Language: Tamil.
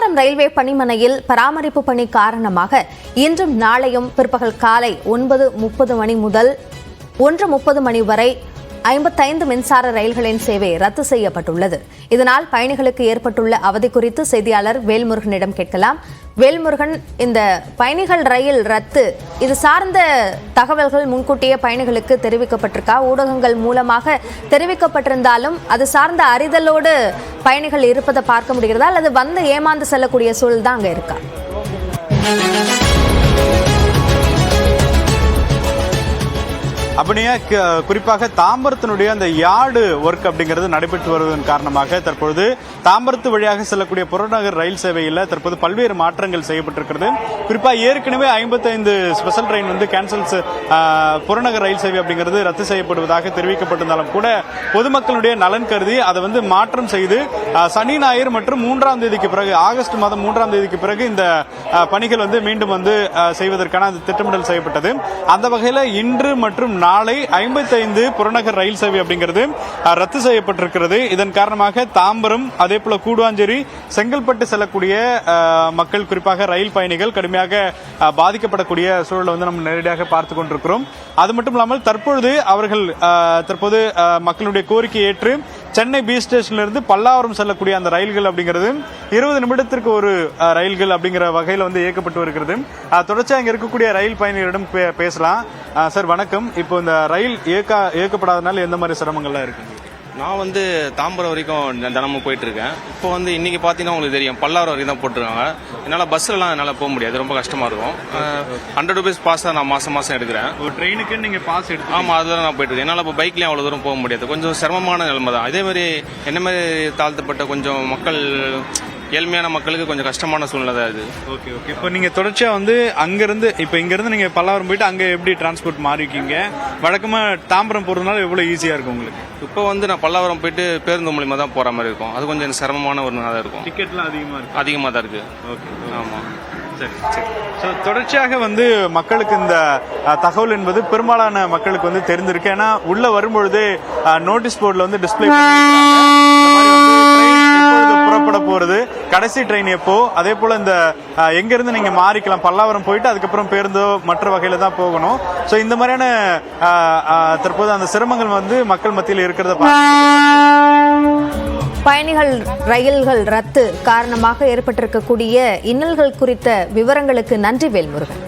தாம்பரம் ரயில்வே பணிமனையில் பராமரிப்பு பணி காரணமாக இன்றும் நாளையும் பிற்பகல் காலை 9:30 மணி முதல் 1:30 மணி வரை 55 மின்சார ரயில்களின் சேவை ரத்து செய்யப்பட்டுள்ளது. இதனால் பயணிகளுக்கு ஏற்பட்டுள்ள அவதி குறித்து செய்தியாளர் வேல்முருகனிடம் கேட்கலாம். வேல்முருகன், இந்த பயணிகள் ரயில் ரத்து இது சார்ந்த தகவல்கள் முன்கூட்டியே பயணிகளுக்கு தெரிவிக்கப்பட்டிருக்கா? ஊடகங்கள் மூலமாக தெரிவிக்கப்பட்டிருந்தாலும் அது சார்ந்த அறிதலோடு பயணிகள் இருப்பதை பார்க்க முடிகிறதா, அல்லது வந்து ஏமாந்து செல்லக்கூடிய சூழல் தான் அங்க இருக்கா? அப்படியே குறிப்பாக தாம்பரத்தினுடைய அந்த யார்டு ஒர்க் அப்படிங்கிறது நடைபெற்று வருவதன் காரணமாக தற்பொழுது தாம்பரத்து வழியாக செல்லக்கூடிய புறநகர் ரயில் சேவையில் தற்போது பல்வேறு மாற்றங்கள் செய்யப்பட்டிருக்கிறது. குறிப்பாக ஏற்கனவே 55 ஸ்பெஷல் ட்ரெயின் வந்து கேன்சல்ஸ், புறநகர் ரயில் சேவை அப்படிங்கிறது ரத்து செய்யப்படுவதாக தெரிவிக்கப்பட்டிருந்தாலும் கூட பொதுமக்களுடைய நலன் கருதி அதை வந்து மாற்றம் செய்து சனி ஞாயிறு மற்றும் 3ஆம் தேதிக்கு பிறகு, ஆகஸ்ட் மாதம் 3ஆம் தேதிக்கு பிறகு இந்த பணிகள் வந்து மீண்டும் வந்து செய்வதற்கான அந்த திட்டமிடல் செய்யப்பட்டது. அந்த வகையில் இன்று மற்றும் நாளை 55 புறநகர் ரயில் சேவை அப்படிங்கிறது ரத்து செய்யப்பட்டிருக்கிறது. இதன் காரணமாக தாம்பரம், அதே போல கூடுவாஞ்சேரி, செங்கல்பட்டு செல்லக்கூடிய மக்கள், குறிப்பாக ரயில் பயணிகள் கடுமையாக பாதிக்கப்படக்கூடிய சூழலை வந்து நம்ம நேரடியாக பார்த்து கொண்டிருக்கிறோம். அது மட்டும் இல்லாமல் தற்பொழுது அவர்கள் மக்களுடைய கோரிக்கை ஏற்று சென்னை பி ஸ்டேஷன்ல பல்லாவரம் செல்லக்கூடிய அந்த ரயில்கள் அப்படிங்கிறது 20 நிமிடத்திற்கு ஒரு ரயில்கள் அப்படிங்கிற வகையில் வந்து இயக்கப்பட்டு வருகிறது. தொடர்ச்சியாக இங்க இருக்கக்கூடிய ரயில் பயணிகளிடம் பேசலாம். சார் வணக்கம். இப்போ இந்த ரயில் இயக்கப்படாதனால எந்த மாதிரி சிரமங்கள்லாம் இருக்கு? நான் வந்து தாம்பரம் வரைக்கும் தினமும் போயிட்டு இருக்கேன். இப்போ வந்து இன்னைக்கு பார்த்தீங்கன்னா உங்களுக்கு தெரியும், பல்லாவரம் வரைக்கும் தான் போட்டுருக்காங்க. என்னால் பஸ்லலாம் என்னால் போக முடியாது, ரொம்ப கஷ்டமா இருக்கும். 100 ரூபீஸ் பாஸ் தான் நான் மாசம் எடுக்கிறேன். ஒரு ட்ரெயினுக்கு நீங்க பாஸ் எடுத்து? ஆமா, அதில் நான் போயிட்டு இருக்கேன். என்னால் இப்போ பைக்லேயும் அவ்வளோ தூரம் போக முடியாது, கொஞ்சம் சிரமமான நிலைமை தான். அதே மாதிரி என்ன மாதிரி தாழ்த்தப்பட்ட கொஞ்சம் மக்கள், ஏழ்மையான மக்களுக்கு கொஞ்சம் கஷ்டமான சூழ்நிலை தான் இது. Okay okay. இப்போ நீங்க தொடர்ச்சியா வந்து அங்கிருந்து, இப்போ இங்கிருந்து நீங்க பல்லாவரம் போயிட்டு அங்க எப்படி டிரான்ஸ்போர்ட் மாறிக்கீங்க? வழக்கமா தாம்பரம் போறதுனால எவ்வளவு ஈஸியா இருக்கும் உங்களுக்கு? இப்போ வந்து நான் பல்லாவரம் போயிட்டு பேருந்து மூலியமா தான் போற மாதிரி இருக்கும். அது கொஞ்சம் சிரமமான ஒரு நாளாக இருக்கும். டிக்கெட்லாம் அதிகமாக தான் இருக்கு. ஓகே, ஆமா. சரி சரி. ஸோ தொடர்ச்சியாக வந்து மக்களுக்கு இந்த தகவல் என்பது பெரும்பாலான மக்களுக்கு வந்து தெரிஞ்சிருக்கு. ஏன்னா உள்ள வரும்பொழுது நோட்டீஸ் போர்டில் வந்து டிஸ்பிளே புறப்பட போறது, கடைசி ட்ரெயின் எப்போ, அதே போல இந்த எங்க இருந்து நீங்க மாறிக்கலாம், பல்லாவரம் போயிட்டு அதுக்கப்புறம் பேருந்தோ மற்ற வகையில தான் போகணும். சோ இந்த மாதிரியான தற்போது அந்த சிரமங்கள் வந்து மக்கள் மத்தியில் இருக்கிறத பயணிகள் ரயில்கள் ரத்து காரணமாக ஏற்பட்டிருக்கக்கூடிய இன்னல்கள் குறித்த விவரங்களுக்கு நன்றி வேல்முருகன்.